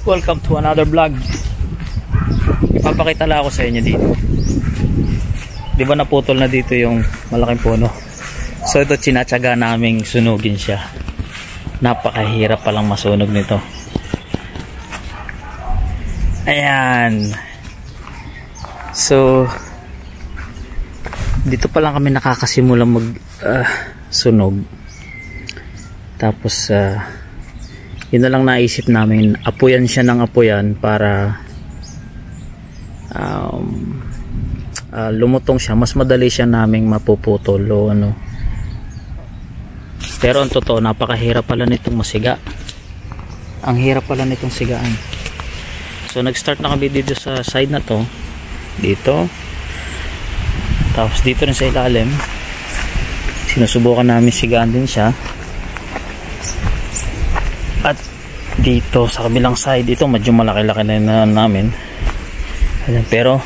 Welcome to another vlog. Ipapakita lang ako sa inyo dito. Di ba naputol na dito yung malaking puno? So ito tinatsaga naming sunugin siya. Napakahirap palang masunog nito. Ayan. So dito pa lang kami nakakasimula mag sunog. Tapos yun na lang naisip namin, apuyan siya ng apuyan para lumutong siya, mas madali siya naming mapuputol o ano. Pero ang totoo, napakahirap pala nitong masiga. Ang hirap pala nitong sigaan. So nag-start na kami dito sa side na to, dito, tapos dito rin sa ilalim. Sinusubukan namin sigaan din siya. At dito sa kabilang side, ito medyo malaki-laki na namin. Ayan, pero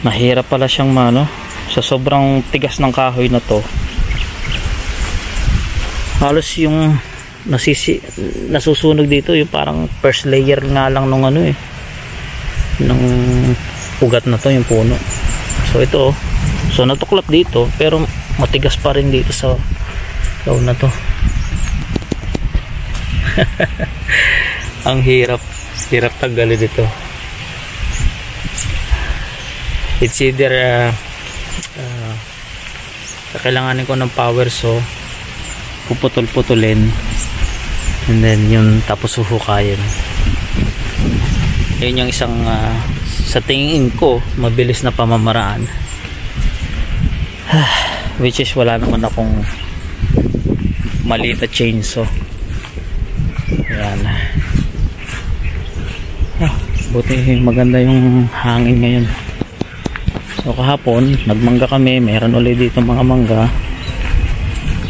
mahirap pala siyang sa sobrang tigas ng kahoy na to. Halos yung nasusunog dito yung parang first layer nga lang nung nung ugat na to, yung puno. So ito, so natuklap dito pero matigas pa rin dito sa loob na to. Ang hirap tanggalin dito. It's either kailanganin ko ng power saw, puputol-putulin, and then yun, tapos huhukayin. Yun yung isang sa tingin ko mabilis na pamamaraan. Which is wala naman akong maliit na chainsaw. Ayan. Buti maganda yung hangin ngayon. So kahapon nagmangga kami, mayroon ulit dito mga mangga,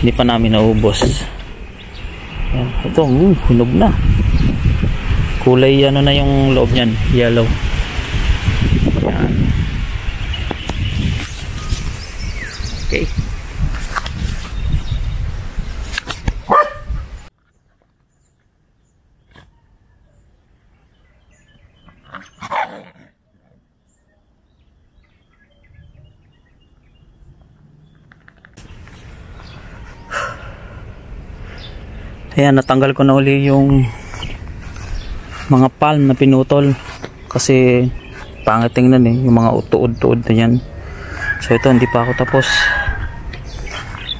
hindi pa namin naubos. Ayan. Ito hunog na, kulay ano na yung loob nyan, yellow. Ayan. Okay. Ayan, natanggal ko na uli yung mga palm na pinutol kasi pangit tingnan yung mga utuod-tuod na yan. So ito hindi pa ako tapos.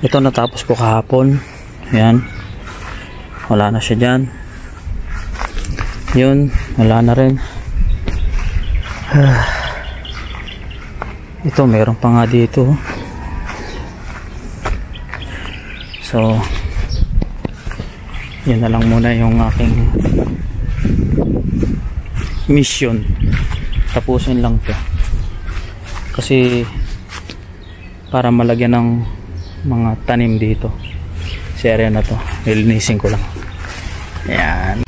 Ito natapos ko kahapon. Ayan, wala na siya dyan. Yun, wala na rin. Ito meron pa nga dito. So yan na lang muna yung aking mission. Tapusin lang to kasi para malagyan ng mga tanim dito sa area na to. Nilinisin ko lang. Ayan.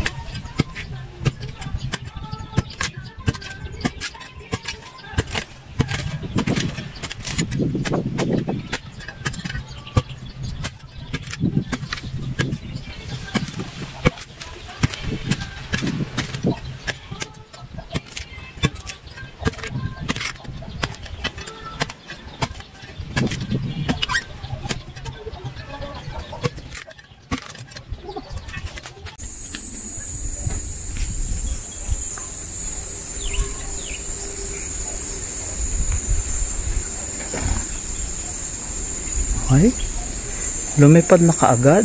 Ay, lumipad na kaagad.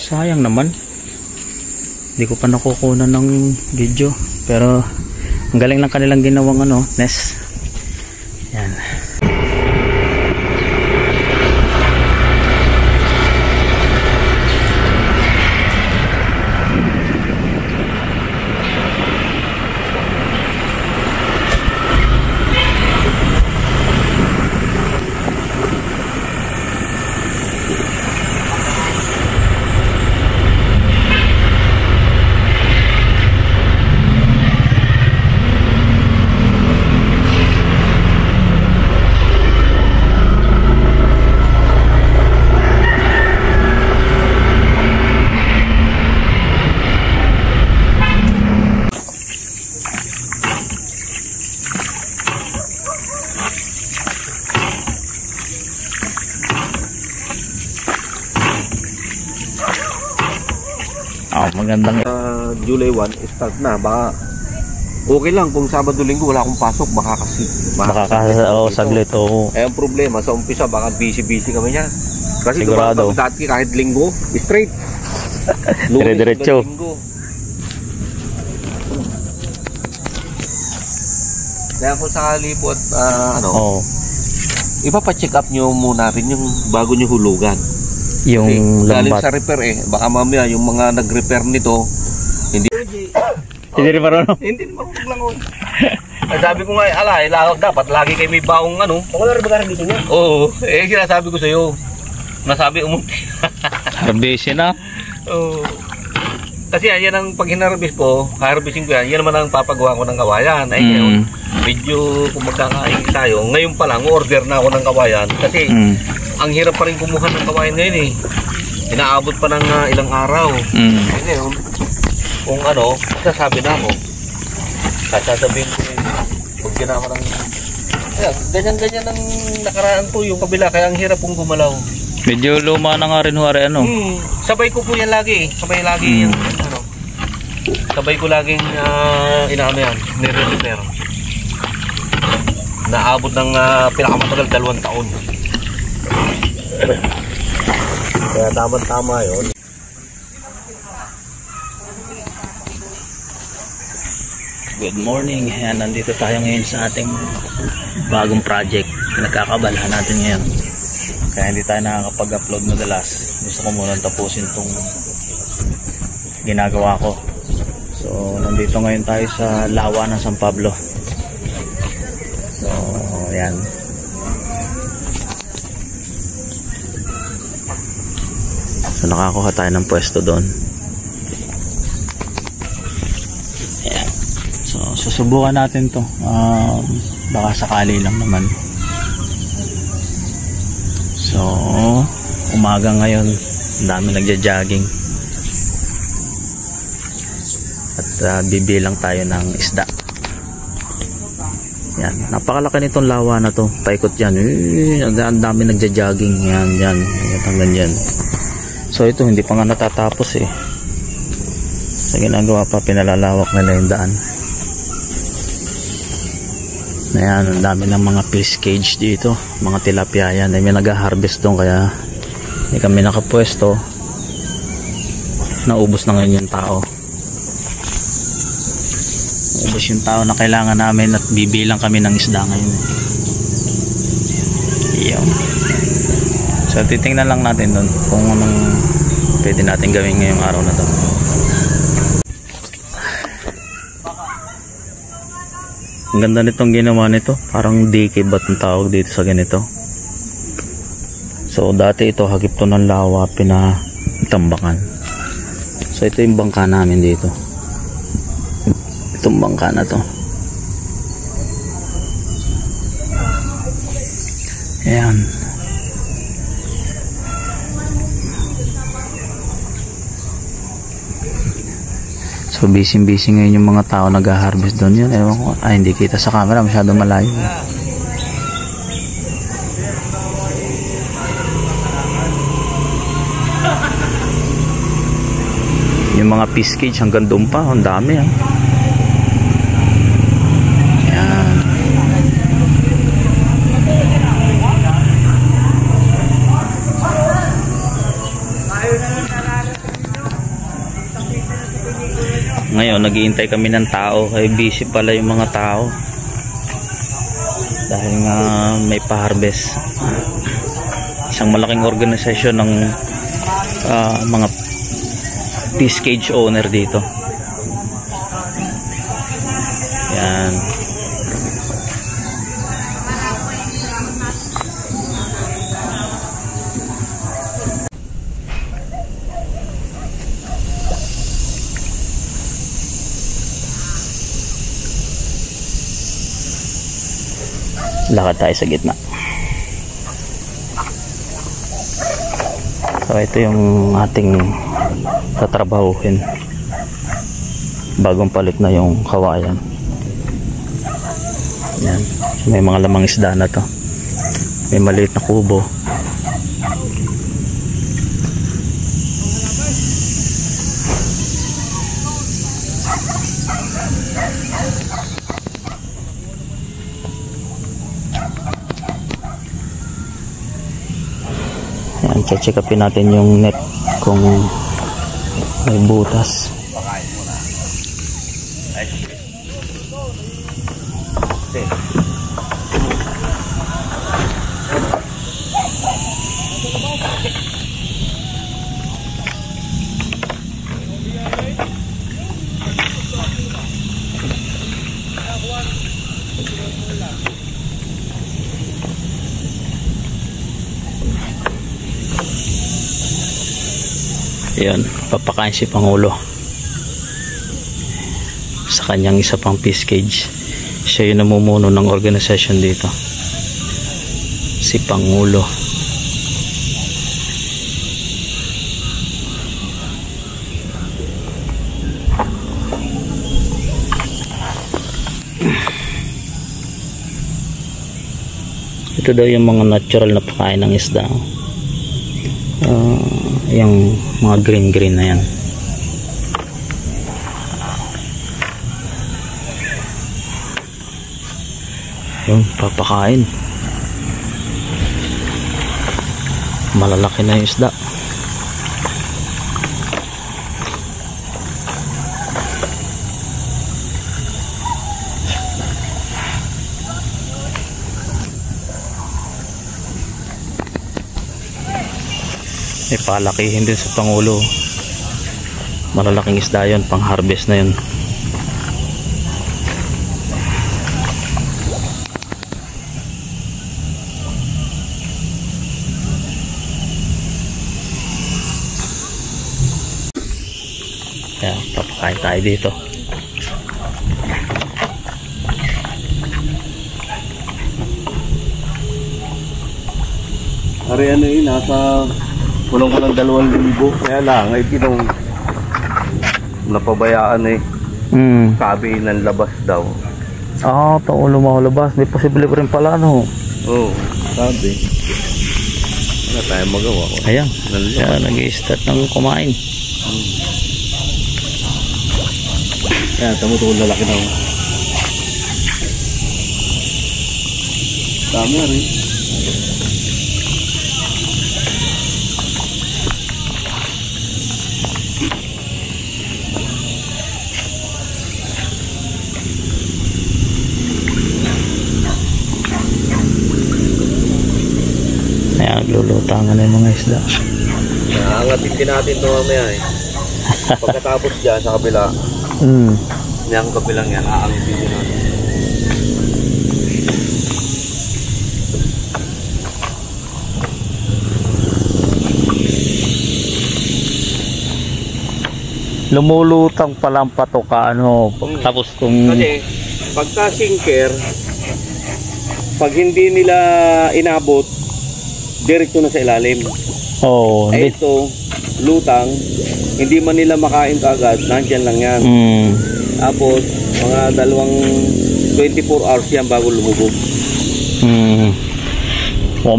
Sayang naman, hindi ko pa nakukunan ng video, pero ang galing lang kanilang ginawang nest. Yan. magandang. July 1, start na. Baka okay lang kung Sabado-Linggo wala akong pasok. Baka kasi saglit. Oo. Eh, ang problema sa umpisa, baka busy kami niya. Kasi Sigurado. dumaan kami dati kahit linggo, straight. Dire-diretso. Kaya kung sakali po at Oo. ipapacheck up nyo muna rin yung bago nyo hulugan. Yung galing lambat. sa repair eh. Baka mamaya yung mga nag-repair nito, hindi Hindi rin marunong. hindi marunong lang. Sabi ko nga, dapat lagi kayo may baong Wala rin ba dito niya? Oo, sinasabi ko sa iyo. Nasabi umunti. Busy na. Oo. Kasi yan ang pag hinarvest ko, harvesting ko yan naman ang papagawa ko ng kawayan. Ay ngayon, medyo kung magkakain tayo, ngayon pa lang order na ako ng kawayan kasi ang hirap pa rin kumuha ng kawayan ngayon eh. Inaabot pa ng ilang araw. Ngayon, kung sasabi na ako. Sasabihin ko pag ginawa ng ganyan-ganyan ang nakaraan ko yung kabila kaya ang hirap pong gumalaw. Medyo luma na nga rin huwari Sabay ko po yan lagi. Sabay lagi yung sabay ko laging yan, nire-repair. Naabot ng pinakamatagal 2 taon. Kaya tama yun. Good morning. Ayan, nandito tayo ngayon sa ating bagong project. Pinagkakabalahan natin ngayon. Kaya hindi tayo nakakapag-upload madalas. Gusto ko muna tapusin itong ginagawa ko. So, nandito ngayon tayo sa Lawa ng San Pablo. So, ayan. So, nakakuha tayo ng pwesto doon. Ayan. So, susubukan natin to. Baka sakali lang naman. So, umaga ngayon, ang dami nagja-jogging. At bibilang tayo ng isda. Yan, napakalaki nitong lawa na to. Paikot yan. Ang dami nagja-jogging. Yan. Hanggang dyan. So, ito hindi pa nga natatapos eh. Sa ginagawa pa, pinalalawak nila yung daan. Ayan, ang dami ng mga fish cage dito, mga tilapia yan. May nag-harvest doon kaya hindi kami nakapwesto. Naubos na ngayon yung tao. Naubos yung tao na kailangan namin at bibilang kami ng isda ngayon. Iyon. So titingnan lang natin doon kung anong pwede natin gawin ngayong araw na to. Ang ganda nitong ginawa nito. Parang dike ba itong tawag dito sa ganito. So dati ito hagip to ng lawa, pinatambakan. So ito yung bangka namin dito. Itong bangka na to. Ayan. So busy ngayon yung mga tao nag-harvest doon yun. Ewan ko, hindi kita sa camera, masyado malayo. Yung mga fish cage hanggang doon pa, ang dami ah. Ayan. Ngayon naghihintay kami ng tao, ay busy pala yung mga tao dahil nga may pa-harvest. Isang malaking organisasyon ng mga fish cage owner dito. Yan. Lakad tayo sa gitna. So ito yung ating tatrabahuhin. Bagong palit na yung kawayan. Yan. May mga lamang isda na to. May maliit na kubo. Yan, check upin natin yung net kung may butas. Ayan, papakain si Pangulo sa kanyang isa pang fish cage. Siya yung namumuno ng organisasyon dito, si Pangulo. Ito daw yung mga natural na pakain ng isda. Yung mga green na yan. Yung papakain. Malalaki na yung isda. Palakihin din sa Pangulo. Malalaking isda yun, pang harvest na yun. Kaya papakain tayo dito. Ari ano yun, nasa kulong ko ng 2,000. Kaya lang, ay tinong napabayaan eh. Sabi ng labas daw. Pangulo mahulabas. May posible pa rin pala, no? Oo, sabi. Wala tayong magawa. Ayan, siya nag-i-start ng kumain. Ayan, tamo-tamo lalaki na. Dami rin. Naglulutangan na yung mga isda. Naangatin natin ito mamaya eh. Pagkatapos dyan sa kabila, yung kabilang yan, aangatin din natin. Lumulutang palang patoka, ano, tapos kung... Kasi, pagka sinker, pag hindi nila inabot, diretso na sa ilalim. Ay ito, lutang, hindi man nila makain kaagad, nandyan lang yan. Tapos, mga 24 hours yan bago lumubog.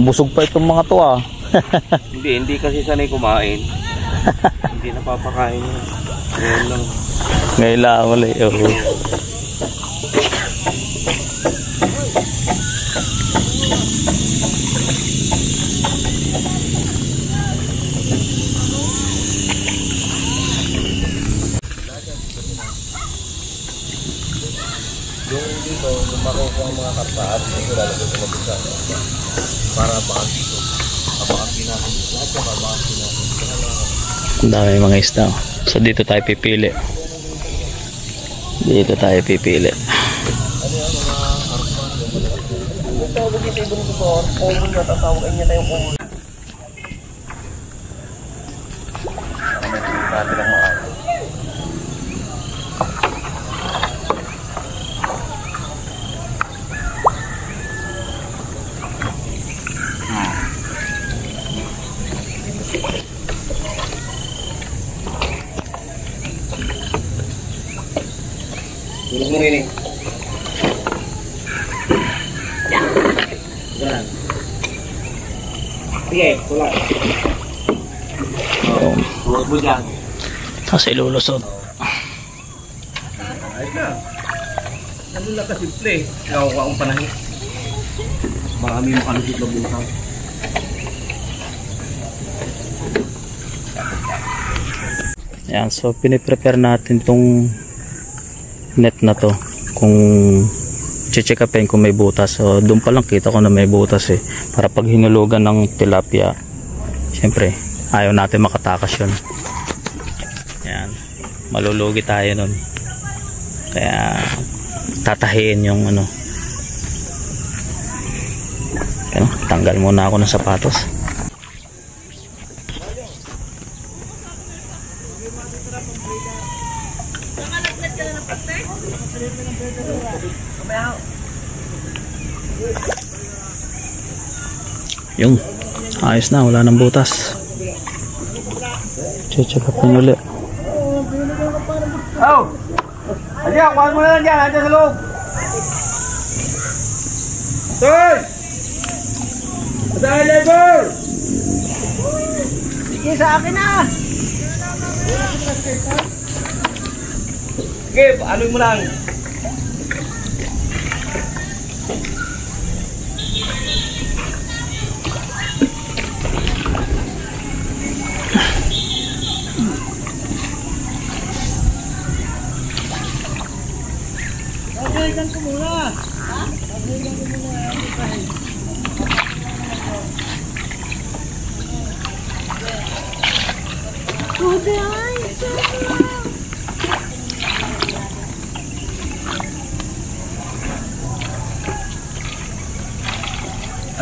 Busog pa itong mga to ah. Hindi kasi sanay kumain. Hindi napapakain yan. Ngayon lang. Ngayon lang ulit. Yung dito, lumakuha ko ang mga kartaan, ito lalagay ko na para baka dito. Abakasin natin. Lahat yung abakasin natin. Ang dami mga isda. So dito tayo pipili. Dito tayo pipili. Ano yan, mga kartaan. Kung tawag dito yung ganito, common na tatawagin niya tayong common. Para may natin ang mga tulog mo rin eh. Yan. Sige, tulog. Tulog mo dyan. Tapos ilulusot. Ayos na. Ano lang kasimple. Nakukuha akong panahin. Marami makalusot na buntang. Ayan, so piniprepare natin tong net na to kung check upin kung may butas. So doon pa lang kita ko na may butas eh, para pag hinulugan ng tilapia syempre ayaw natin makatakas yun. Ayan, malulugi tayo nun, kaya tatahiin yung ano. Ayan, tanggal muna ako ng sapatos. Yung ayos na, wala nang butas. Check upin ulit. Oh! Aliya, kuhaan mo na lang dyan, nandiyan sa loob. Sir! Saan labor? Sige, sa akin na! Sige, aluin mo lang. Pagalitan ko muna. Pagalitan ko muna.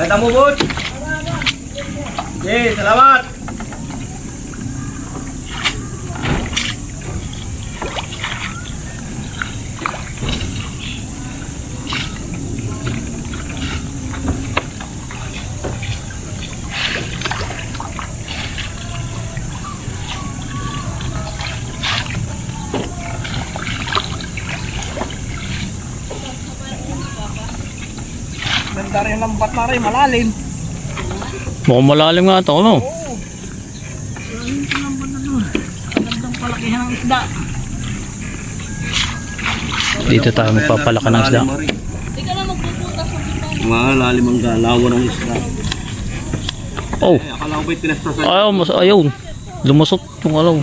Ay, tamo bud. Okay, salamat. Ganda rin ng lambat na rin, malalim. Mukhang malalim nga ito, ano? Oo. Malalim ito ng lambat na doon. Gandang palakihan ng isda. Dito tayo magpapalaki ng isda. Hindi ka na magpupunta sa kita. Malalim ang galawan ng isda. Oh! Akala ko ba'y pinastasan? Ayaw! Lumusot yung alaw.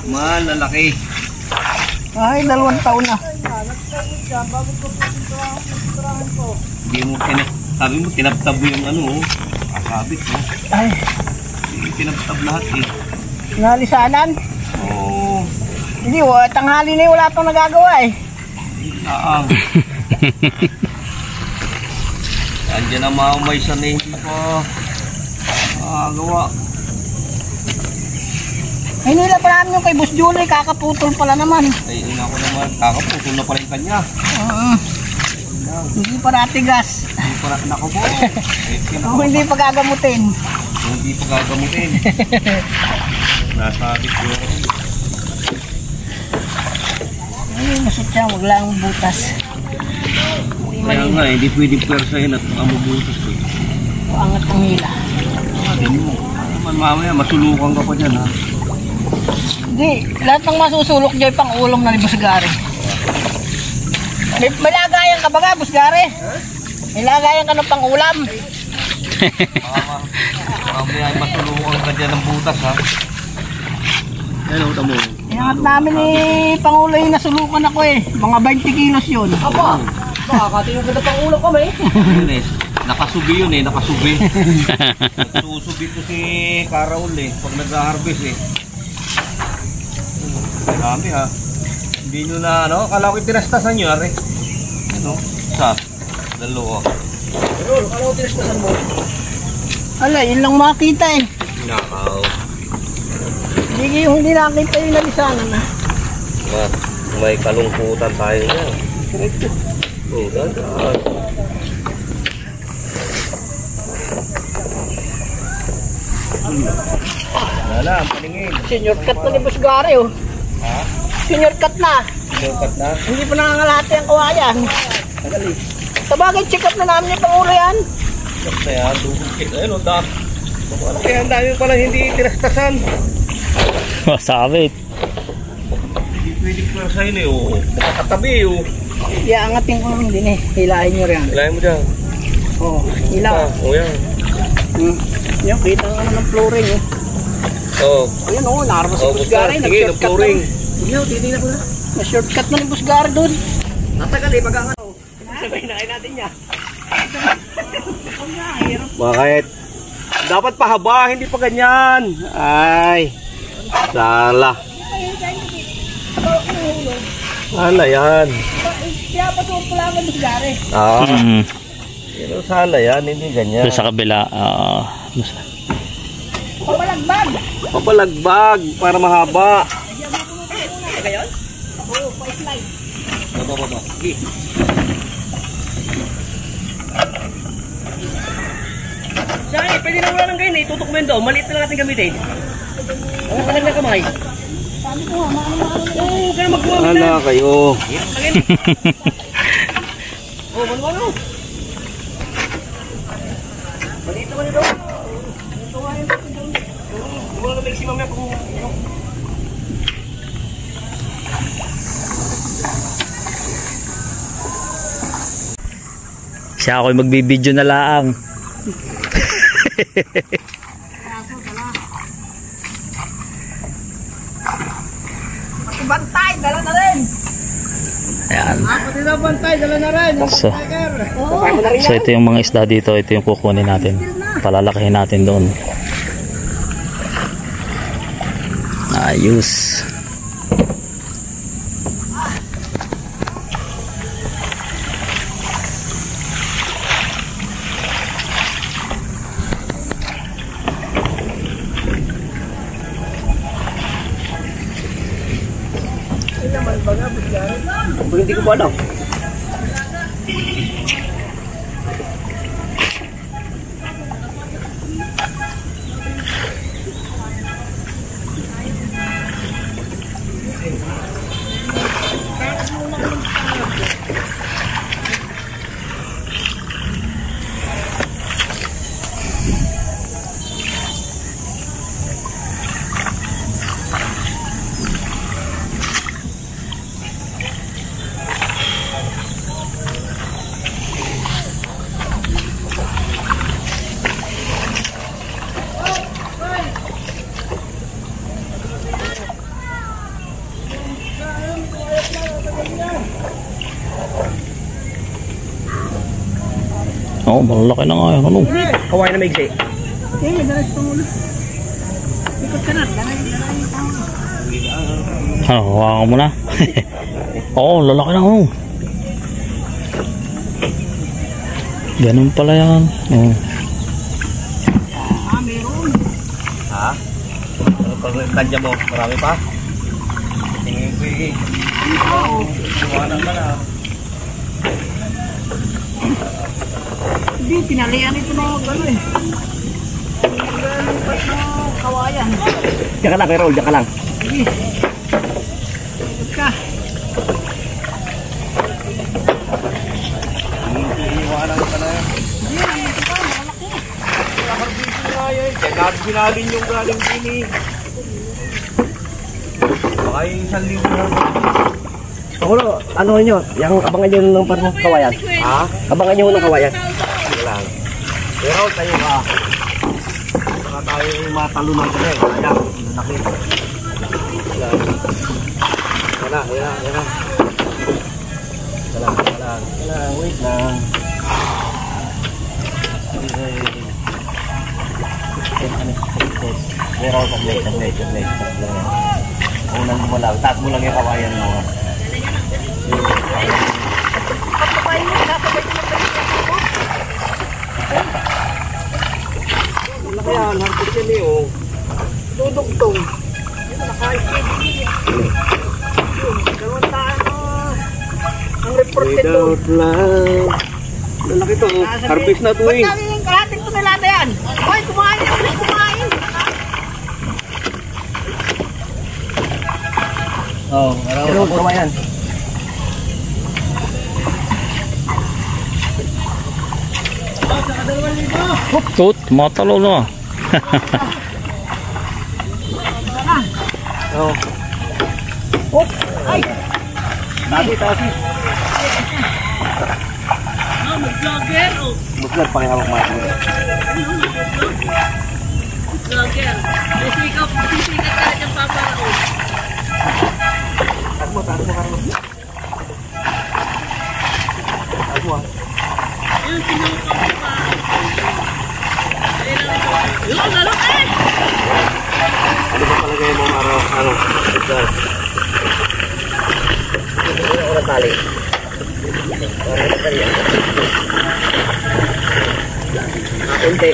Malalaki. Ay, 2 taon na. Hindi mo sabi mo tinabtab yung ano, kasabit mo. Ay, Hindi tinabtab lahat eh. nalisanan. Oo. Hindi, tanghali na wala pang nagagawa eh. Naang. Andiyan ang maumay sa hindi pa gawa. Ay, nila pa namin yung kay Boss Julie, kakaputol pala naman. Ay, ina ko naman, kakaputol na pala yung kanya. Hindi pa natigas. Hindi pa nako po. Kung hindi pa gagamutin. Hindi pa gagamutin. Nasabit ko. Ay, masot siya, wag lang butas. Kaya nga, hindi pwede persahin at mamubutas ko. Angat ang hila. Mamaya, masulukan ka pa dyan ha. Hindi, lahat ng masusulok dyan pang ulam na ni Boss Gary. May lagayan ka ba ka, Boss Gary? May lagayan ka ng pang ulam. Mamaya, masulukan ka dyan ng butas ha. Hello, tamo. Inangat namin ni Pangulo yung nasulukan ako eh. Mga 20 kilos yun. Apa? Nakakatingin ka na pang ulam kami. Yun eh. Nakasubi yun eh, nakasubi. Nagsusubi ko si Karaul eh, pag nag-harvest eh. Marami ha. Hindi nyo na ano, kala ko tinastasan nyo are. Ano? Isa, dalawa. Pero, kala ko tinastasan mo. Ala, yun lang makita eh. Nakaw. Hindi nakita yung nalisanan na. May kalungkutan tayo niya. Oh, dadaan. Wala, paningin. Senior cut na ni Boss Gary oh. Ha? Senior cut na. Sinukat na. Hindi pa nangangalati ang kawayan. Tagali. Sabagay, check up na namin yung pangulo yan. Basta yan, dugong kit. Ayun, o, dam. Kaya ang dami pala hindi tinastasan. Masabit. Hindi pwedeng pwersahin eh, o. Makakatabi, o. Iangatin ko lang din eh. Hilahin nyo rin. Hilahin mo dyan. Oo, hila. O, yan. Yan, kita nga ng flooring eh. Oo. Ayun o, nakarap sa Busgari. Sige, ng flooring. Sige, titignan ko na. Na-shortcut na ng Busgari doon. Natagal eh, pag ang ano. Sabay na kayo natin niya. Bakit? Dapat pahaba, hindi pa ganyan. Ay. Sala. Sala yan. Kaya pa ito pala ng Busgari. Pero sala yan, hindi ganyan. Sa kabila, Papalagbag. Papalagbag para mahaba. Ngayon? Oo, pa-slide. Baba. Sige. Saan pwede na wala ng ganyan eh. Tutok mo yun daw. Maliit na lang natin gamitin. Ang kalag na kamay. Sabi ko nga, oo, kaya magkuha mo Hala kayo. Oo, manuwa. Maliit naman ito. Ito nga yun. Wala na maximum yan kung siya ako'y magbibideo na lang. bantay, dala na rin. Ayan. Pati na bantay, dala na rin. So ito yung mga isda dito, ito yung kukunin natin. Palalakihin natin doon. Ayos. Hindi ko pa alam. Oo, malalaki na nga yan. Ano? Kawain na maigsi. Okay, may dalas pang ulo. Ikot ka na. Ano, hawakan mo na. Oo, lalaki na. Ano? Ganun pala yan. Oo. Meron. Ha? Ano pag kanya mo? Marami pa? Tingin ko eh. Sumanan ka na. Hindi, pinalian ito na gano eh. Galimpat na kawayan. Diyan ka lang, Errol. Diyan ka lang. Sige. Ikot ka. Iiwanan ka na yan. Hindi, nandito pa. Malaki. Nakarbisi nga yan. Kaya sinalin yung galing dini. Baka yung 1,000 na. Pakulo, ano nyo? Yung abangan nyo ng parang kawayan. Ha? Abangan nyo ng kawayan. Sige lang. Pero tayo ka. Baka tayo matalunan ka na eh. Kaya, laki. Yan na. Wait lang. Pero saglit. Unang mo lang. Taas mo lang yung kawayan mo. Malaki yan. Hanggang yan eh oh. Dudugtong. Ito naka-skate. Gawin tayo ang report nito. Without love. Lalaki to. Harvest na to eh. Ba't namin yung karating ito nilata yan? Hoy, kumain. Please kumain. Oo, pero kawayan. Tut, matalo na. Oo. Oh, ay! Tasi. Mag-vlogger, oh. Mag-vlog pa kaya ako kumain. Vlogger. Sisikat ka na dyan, Papa. Taas mo, Carlo. Ayun, sinuka ko pa. Ayun lang ito. Yun, lalo, eh! Ano ba palagay mo araw? Mag-vlog. Hindi ako natali. Parang natali yan. Kakunti.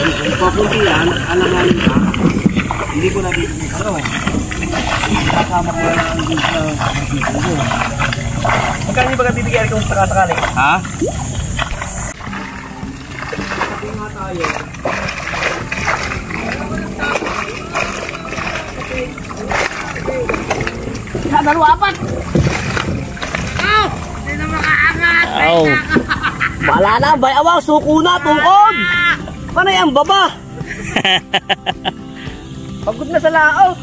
Kung papunti yan, alanganin ka, hindi ko nabibigay. Kasama ko lang ang hindi sa video. Magkano ba nabibigyan kung sakasakali? Ha? Sabi nga tayo. Dalawa, apat! Ow! Hindi na makaangat! Ow. Wala na, bay awang, suko na, tungkod! Paano yan, baba? Pagod na sa laot.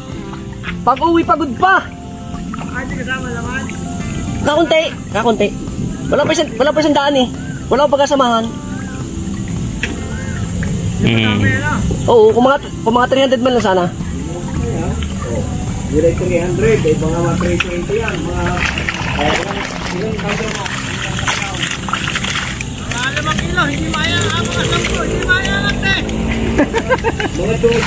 Pag-uwi, pagod pa. Hindi kasama naman. Kakunti. Wala pa isang daan eh. Wala pa pagkasamahan. Oo, kung mga 300 man lang sana. Direct 300, eh, mga 320 yan. Mga 5 kilo, hindi maya ang mga 10, hindi maya ang ate. Mga 12.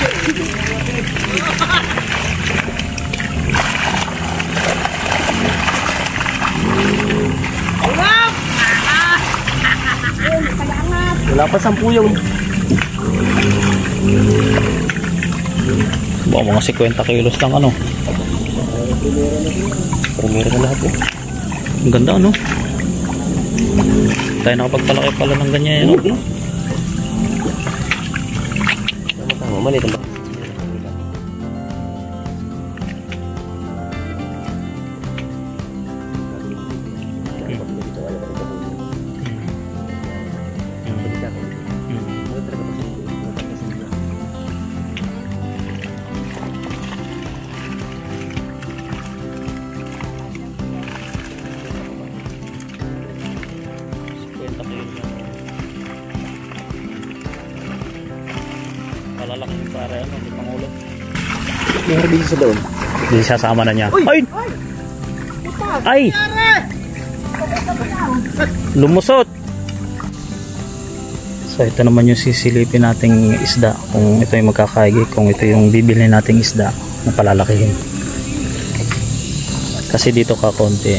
Wala pa 10 yung. Mga 50 kilos lang ano. Primera na lahat eh. Ang ganda ano. Tayo nakapagpalaki pala ng ganyan ano. Tama, maliit ang Malalaki yung para ano, may pangulo. may herbicide sa doon. Hindi sasama na niya. Ay! Ay! Lumusot! So ito naman yung sisilipin nating isda. Kung ito yung magkakaigi, kung ito yung bibili nating isda na palalakihin. Kasi dito kakonti.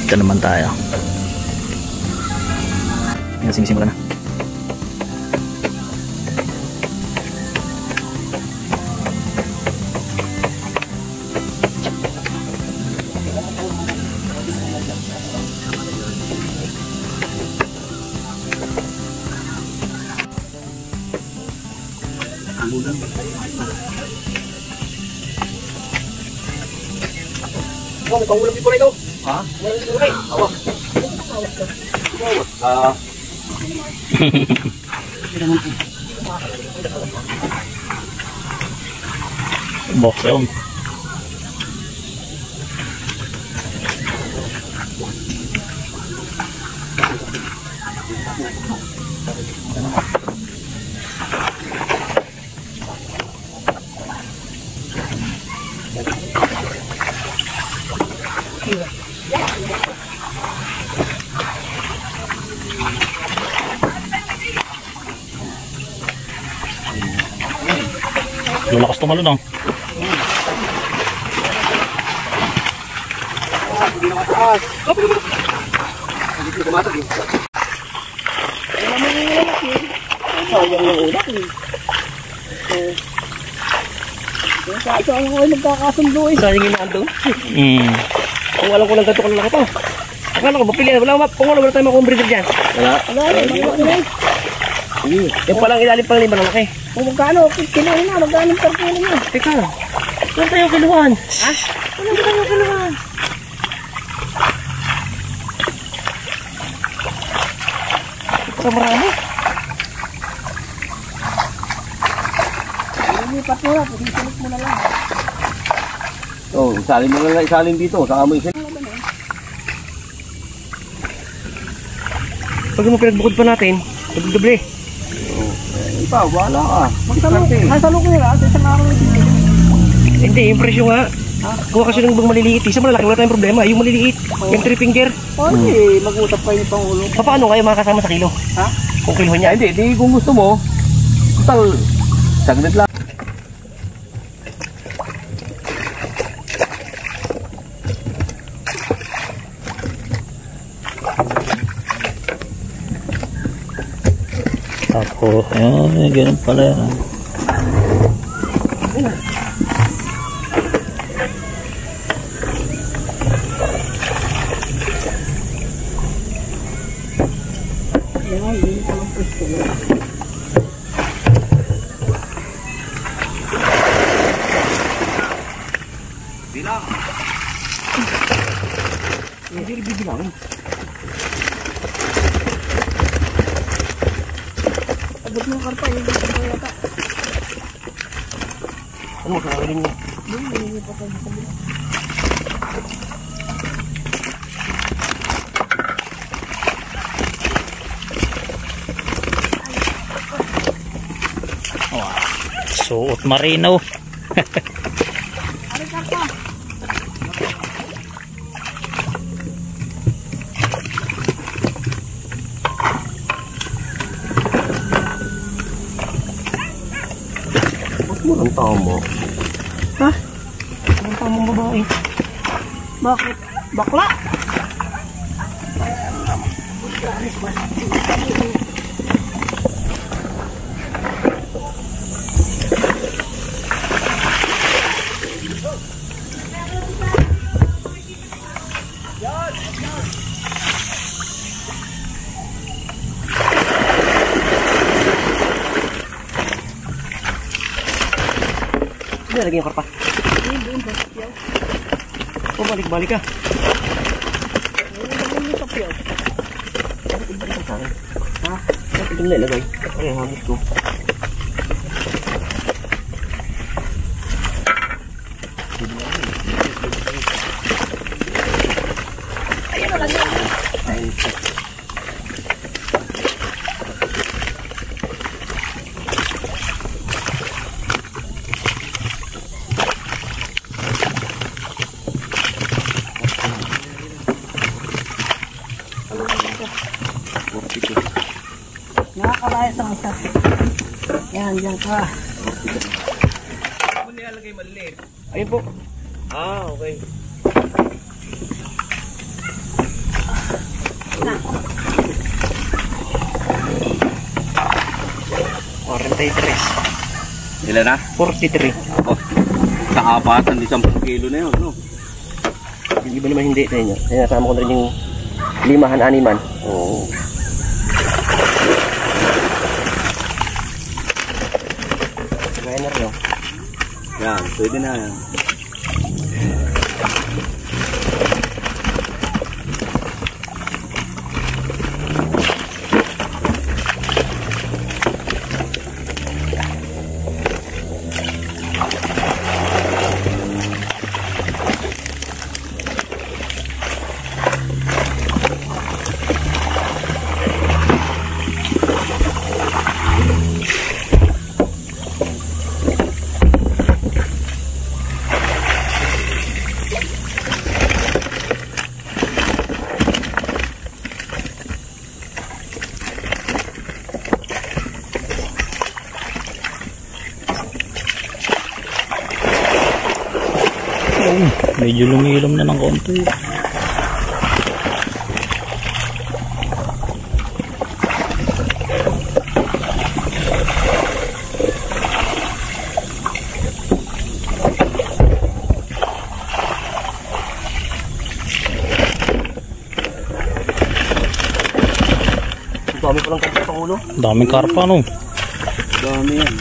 Ito naman tayo. Yan, sinisimula na. May pangulam dito na ito. Ha? Awak. Box yun. Lulakas tumalo na. Sayang yung ulat eh. Sayang ako ay magkakasundo eh. Sayang yung nando. Kung alam ko lang ganito kalaki to. Akala ko mapili. Wala tayong makumbrito dyan. Wala. Yung palang ilalim pala yung malalaki. Kung magkano, kinuhin na, magkano per kilo na. Teka. Saan tayo kiluhan? Ha? Saan tayo kiluhan? Ito marami. Lumipat mo na, pagsisilip mo na lang. Oh, isalin mo lang, isalin dito. Saka mo isalin. Pag mo pinagbukod pa natin, doble-doble. Ikaw, wala ka. Nasalo ko nila, sa isang araw na dito. Hindi, yung presyo nga. Kuha kasi ng bang maliliit. Isa malaki, wala tayong problema. Yung maliliit, yung 3 finger. Okay, mag-utap pa yung Pangulo. Paano kayo makakasama sa kilo? Ha? Kung kiluhan niya? Hindi, di kung gusto mo. Total, saglit lang. Tapos, ayun, ganun pala yan. Bilang. Hindi, bibilang. Abot mo karpa, yung gusto mo yata. Ano mo, kailangan niya? Hindi pa tayo sa bilang. Suot marino. Ano karpa? Ang tao mo. Ha? Ang tamang babae. Bakit? Bakla? Hindi, lagyan yung karpa. O, balik-balik ka. Ha? Ito na ilagay. Ay, hangis ko. Ayan na lang yan. Nakakalaya sa isa. Yan, dyan ka. Ano nilalagay maliliit? Ayun po. Ah, okay. Na. 43. Ilan na? 43. Oh, sa apat, hindi 10 kilo na yun, no? Hindi ba naman hindi sa inyo? Kaya nasama ko na rin yung 5-6. Oo. Kaya na rin oh. Yan, pwede na yan. Medyo lumilom na ng konti. Dami pa lang karpa sa ulo. Daming karpa, no? Dami yan.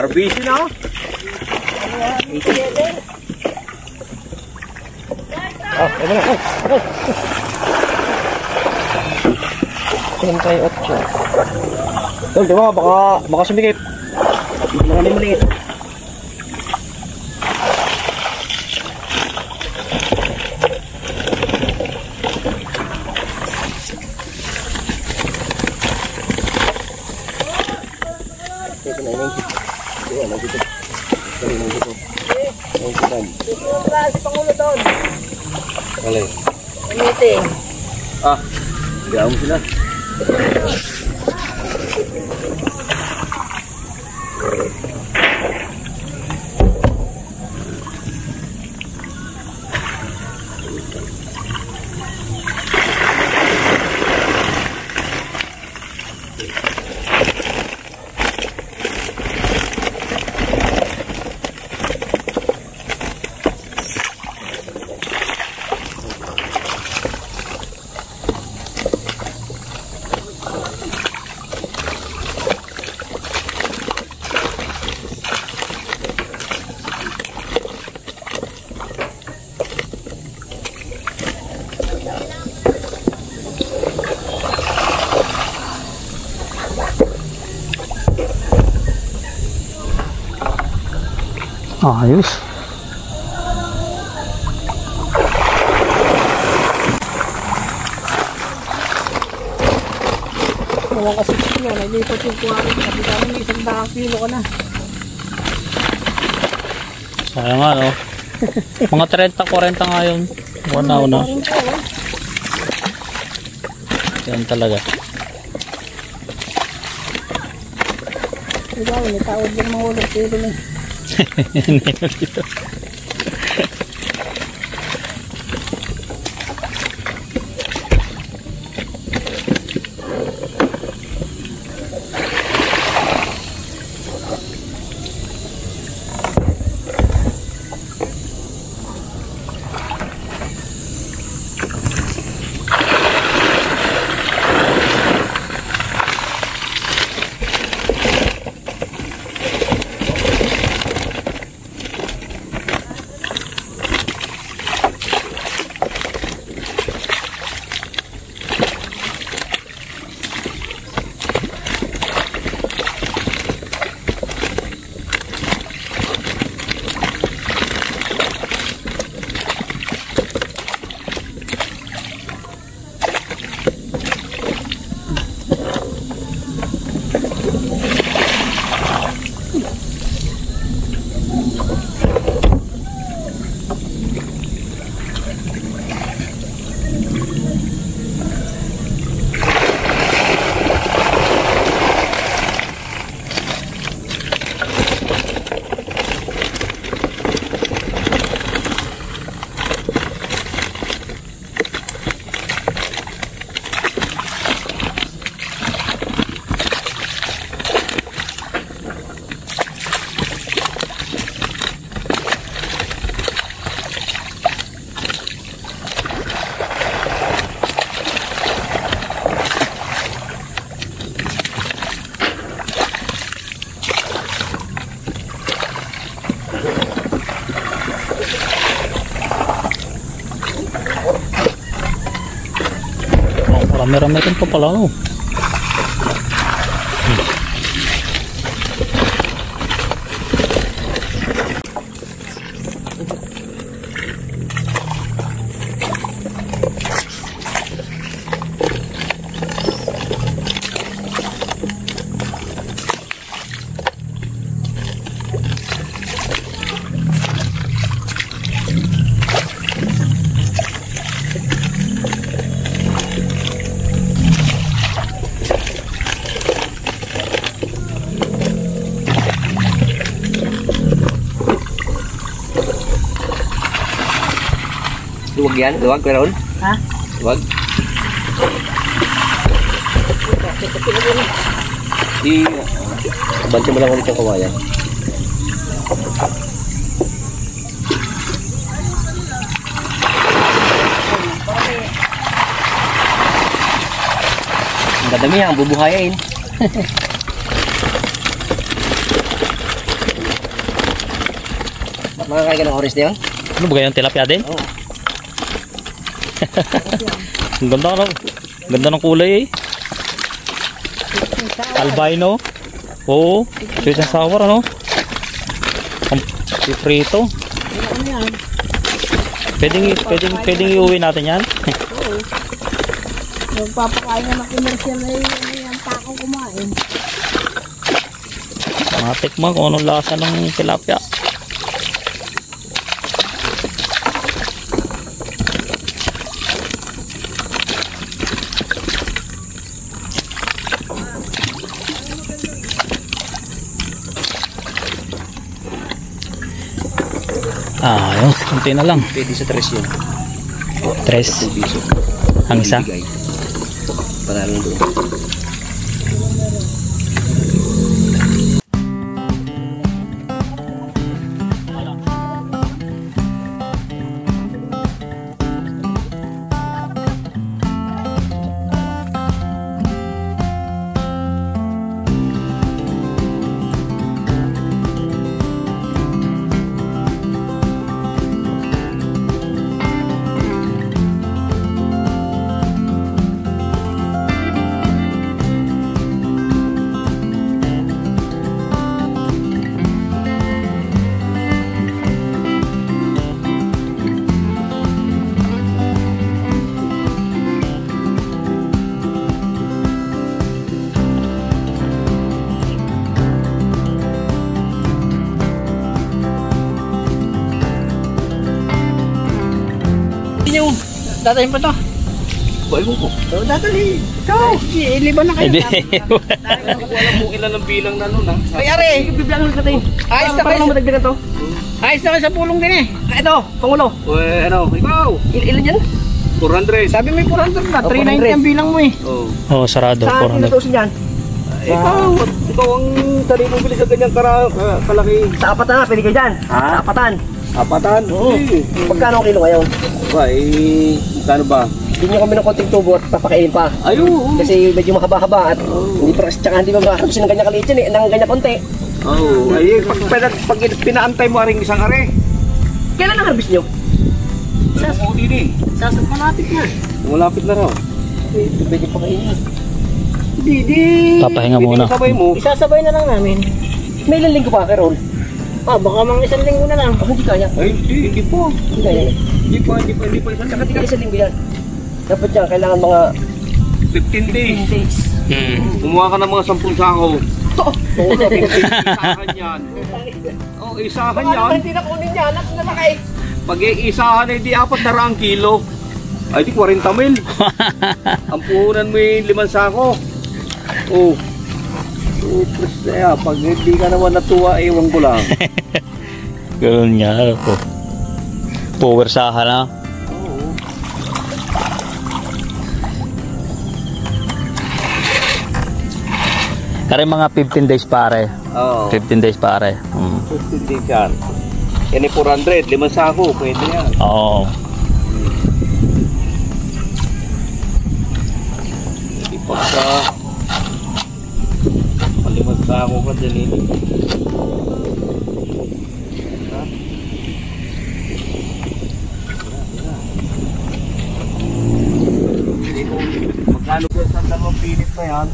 RBC na oh. Oh, ano na? Sintay 8. Tol, di ba? Baka sumikip. Maraming maliit. Si Pangulo doon. Alay. Meeting. Ah, diyaw mo sila. Ayos. Wala kasi kilo, nalipat yung kuwarin. Sabi kami, 100 kilo ka na. Sayang nga, no? Mga 30-40 nga yun. Una. Yan talaga. Diba, may tawad din mga ulit. Dito na. Rame-rame rin pa pala, no? Luwag yan? Luwag meron? Ha? Luwag? Banti mo lang ulit yung kawayan. Ang dadami yan, bubuhayin. Makakain ka ng orange na yan? Ano ba yung tilapia din? Oo. Ang ganda no? Ganda ng kulay eh. Albino. Oo. Sweet and sour ano? Prito. Ano yan? Pwedeng iuwi natin yan. Oo. Magpapakain na ng commercial na yung takong kumain. Matikman kung anong lasa ng tilapia. Ayos, kunti na lang. Pwede sa 3 yun. 3 piso. ang isa. Bigay. Para lang doon. Yung dadahin pa to. Buhay mo po. So, dadali. Ikaw. Iliban na kayo. Hindi. Wala mo ilan ang bilang na nun ha. Ay, are. Bibigyan ulit natin. Ayos na kayo. Madagdagan to. Ayos na kayo sa pulong din eh. Ito, Pangulo. Ano, ikaw. Ilan yan? 400. Sabi mo yung 400 na. Oh, 390 ang bilang mo eh. Oh. Oh, sarado. Saan 400. tinutusin yan? Ikaw ang sarili mong bili sa ganyang kalaki. Sa apatan na, pwede kayo dyan. Ha? Sa apatan. Apatan? Oo. Magkano ang kilo ngayon? Ba, magkano ba? Hindi nyo kami ng konting tubo at papakain pa. Ayun. Kasi medyo mahaba-haba at hindi pa kasi tsaka hindi ba maharapsin ng ganyan kaliit yan eh. Nang ganyan konti. Oo. Ay, pag pinaantay mo rin isang are. Kailan ang harvest nyo? Oo, din Sasap malapit na. Malapit na raw. Eh, pwede pakainin. Hindi. Papahinga muna. Sabay mo. Isasabay na lang namin. May ilang linggo pa, Carol? Ah, baka mga isang linggo na lang. Ako hindi kaya. Ay, hindi po. Hindi kaya. Hindi pa isang Tsaka di ka isang linggo yan. Dapat yan, kailangan mga 15 days. 15 days. Kumuha ka ng mga 10 sako. Oo. Isahan yan. Oh, isahan Baka naman yan. hindi na kunin yan. At namakay. Pag isahan ay di 400 kilo. Ay di 40 mil. Ang puhunan mo yung 5 sako. Oh. Supres na yan. Pag hindi ka naman natuwa, ewan ko lang. Ganun nga ako. Power saha na. Oo. Kaya mga 15 days pare. Oo. 15 days pare. 15 days yan. Yan ay 400. 5 sako. Pwede yan. Oo. Hindi pagka 5 sako ka dyan eh. Magkano ba sa 2 pinit na yan?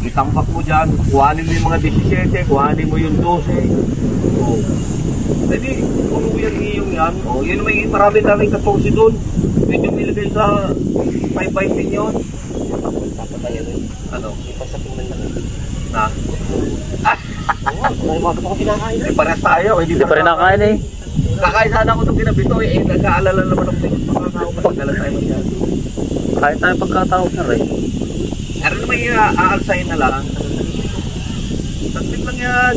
Itambak mo dyan, kuhanin mo yung mga 17, kuhanin mo yung 12. O, pwede, puno yan iyong yan. O, yun may marami-daming 14 doon. Medyo milagay sa 5 din yun. Papatayan yun. Ano? Ipasapin man lang yun. Na? Oo, ay mga kapag kinakain. Ay, parehas tayo. Hindi pa rin nakain eh. Kakain sana ako itong ginabito eh. Nagkaalala naman ako sa pagkakao. Pagdala tayo masyado. Kahit tayo pagkatao na rin. Ano naman yung aalsahin na lang? Saglit lang yan.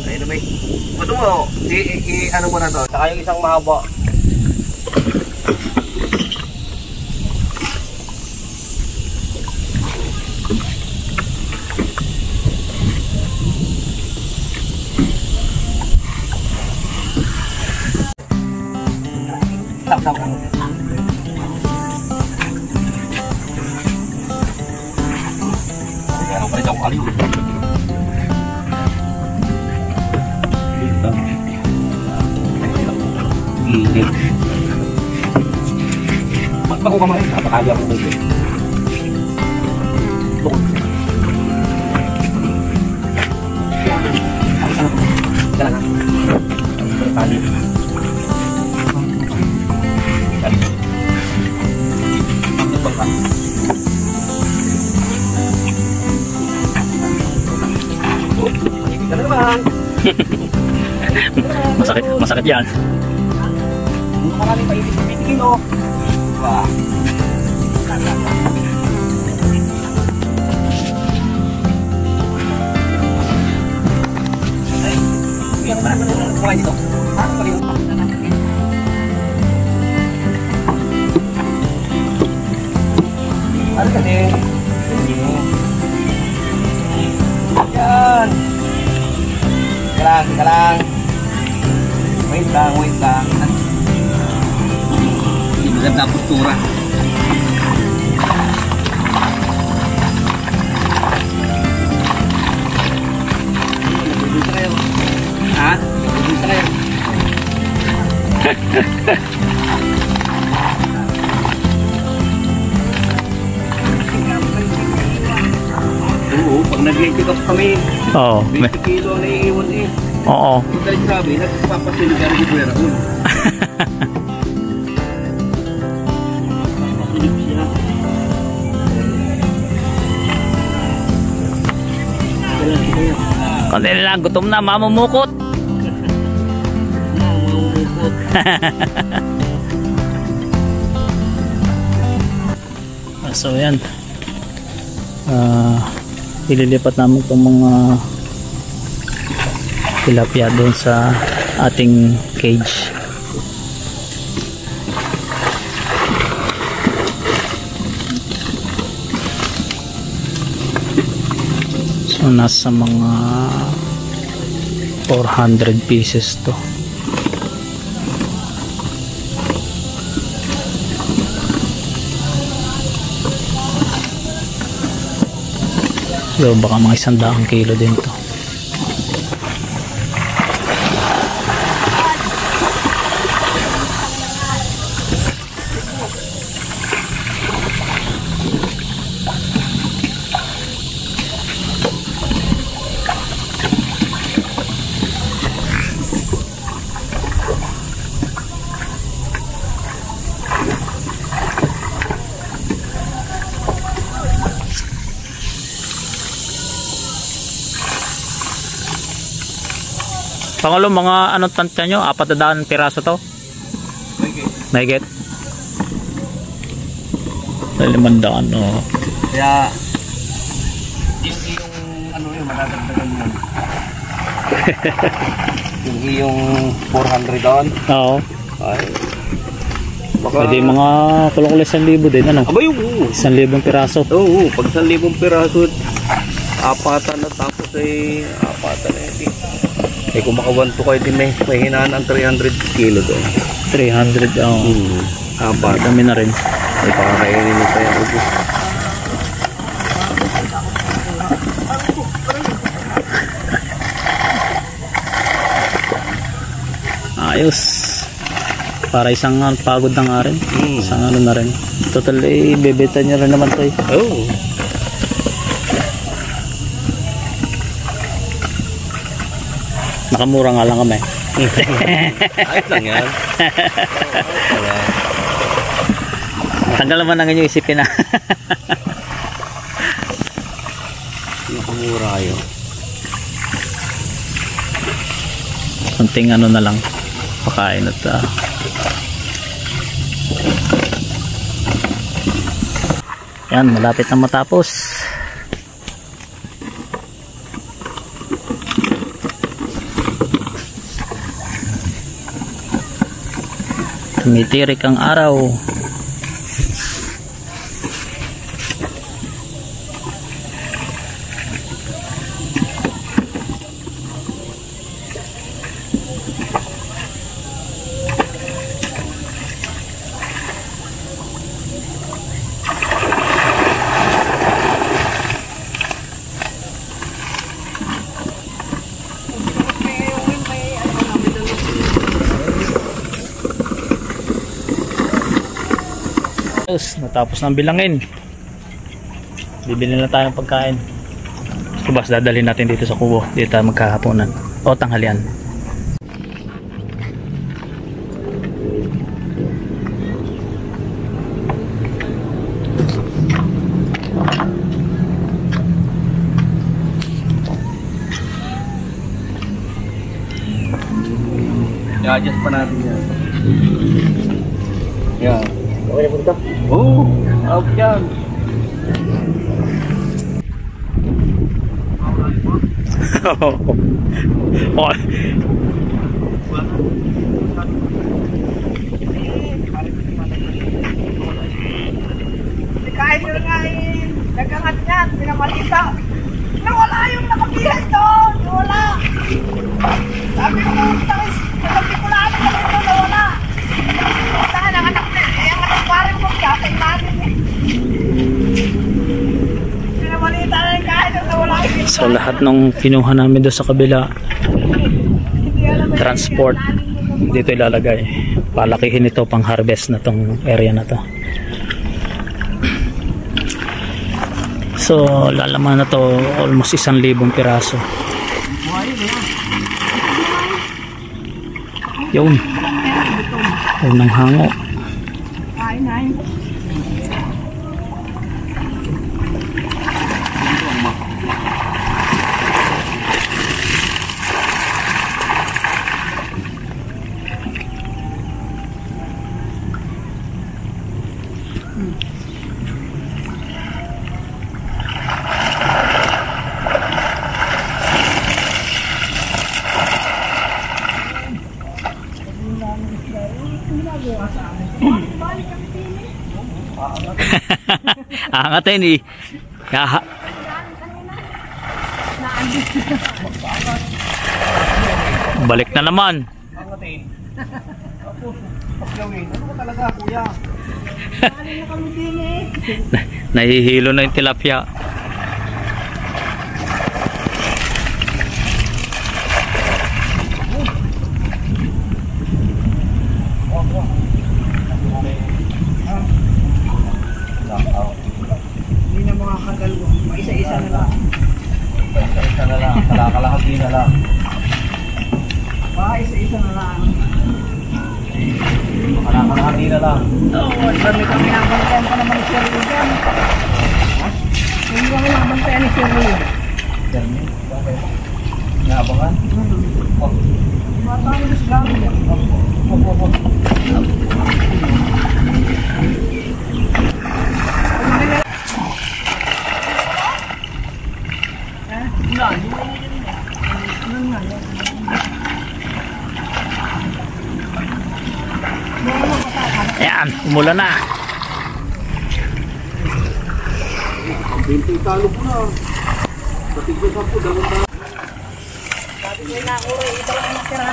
Ayun naman. Ano mo? Ano mo na to? Saka yung isang mahaba. Stop. Ano pa rin ako aliw? ako kamay. Napakali ako kung tali. Masakit yan. Maraming paibig o. Wah. Ay, yan ba na kumain dito? Ha? Sorry. Ano ka din? Yan. Teka lang. Wait lang. Maganda ang postura. Nagbubuta kayo. Ha? Nagbubuta kayo. Oo, pag nag-pick up kami, 20 kilo na iiwan eh. Oo. Dahil sabi, nagpapasiligar ko po yung ulo. Kung lang, gutom na, mamumukot. So yan, ililipat namin itong mga tilapia doon sa ating cage. So nasa mga 400 pieces to. So baka mga 100 kilo din to. Pangalo, mga anong tansya nyo? 400 piraso to? Mahigit? 500, no? Kaya yung ano yun, madadagdagan mo. Yung 400 doon. Oo. Ay, baka... Pwede mga kulong-kulong 1,000 din, ano? Aba yung 1,000 piraso. Oo, pag 1,000 piraso, apatan na tapos ay apatan na yun. Eh kung makawanto kayo din may hinaan ang 300 kilo doon. 300, oo. Apat. Dami na rin. Ay pakakainin mo tayo. Ayos. Para isang pagod na nga rin. Isang ano na rin. Total eh, bebeta nyo rin naman to eh. Oo. Nakamura nga lang kami. Ayos lang yan. Tanggal naman ang inyong isipin na. Nakamura kayo. Kunting ano na lang. Pakain at yan, malapit na matapos. Tumitirik ang araw. Natapos ng bilangin. Bibili na tayo ng pagkain. Subas, dadalhin natin dito sa kubo. Dito tayo magkahaponan. O tanghalian. I-adjust pa natin yan. Yan. Okay na po dito? Oo. Out yan. Oh. Kahit yun nga nagkangat niya, pinamalita. Nawala yung nakabihan doon! Nawala! Sabi ko nung takis, nagpikulaan na kami doon, nawala! Saan ang anak na, ang anak parang mo siya, kay natin eh. Pinamalita na yung kahit yung nawala yung So lahat nung kinuha namin doon sa kabila, transport, dito ilalagay. Palakihin ito pang harvest na tong area na to. So lalaman na to almost 1,000 piraso. Yun. Unang hango. Kain. Aangatin eh. Kaha. Balik na naman. Angatin. Tapos, paglawin. Ano ba talaga, kuya? Nahihilo na yung tilapia. Hindi na mga kagalwa. Isa-isa na lang. Isa na lang. Kalahati na lang. Isa-isa na lang. Kalahati na lang. Oo, dami kami nabantayan pa naman ni Sir William. Hindi kami nabantayan ni Sir William. Dami. Bakit? Naabangan? Matang mas gawin yan. Ayan, umulan na. Ang 20 talo po na. Patigil sa po, dalawang talo. Sabi ko yung nakuro, ito lang ang tira.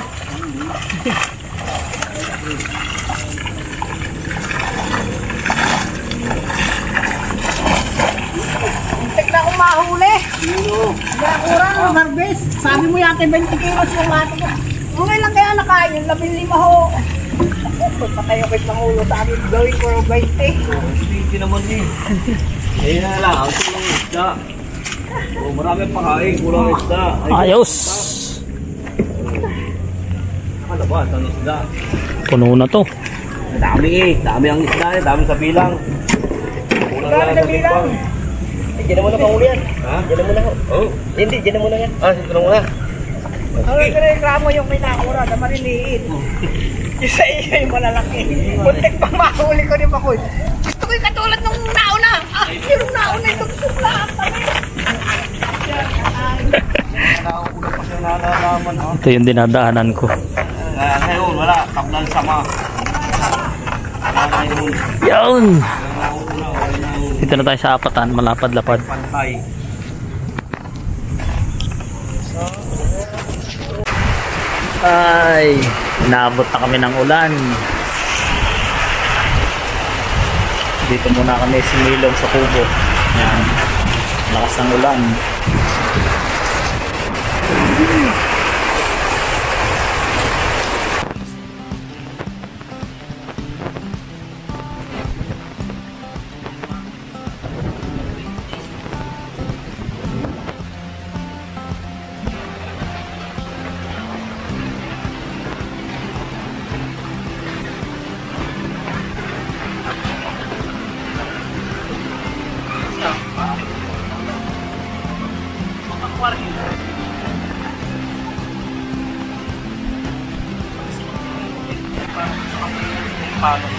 Muntik na akong mahuli. Nakura ng harvest. Sabi mo yata 20 kilos yung ato ko. Okay lang kaya nakain, 15 ho. Patay ako ng ulo sa amin, gawin ko 20. Hindi naman eh. Ayun na lang, ang kulang isda. Oh, marami pakain, kulang isda. Ayos. Kalabas ang isda. Puno na to. Dami eh, dami ang isda eh, dami sa bilang. Kulang lang sa bilang. Diyan na muna pang yan. Ha? Diyan na muna ho. Oh. Hindi, diyan na muna yan. Ah, dito na muna. Ang reklamo yung may nakura na maliliit. Isa iya yung malalaki. Muntik pang mahuli ko ni Bakoy. Gusto ko yung katulad nung nauna. Yung nauna yung suklaan kami. Nakauulo pa siya nalalaman ha. Ito yung dinadaanan ko. Ngayon, wala. Taklan sama. Ngayon, Yun. nauuna, wala na Dito na tayo sa apatan. Malapad-lapad. pantay. Ay, naabot na kami ng ulan. Dito muna kami sumilong sa kubo. Yan. Lakas ng ulan. paano.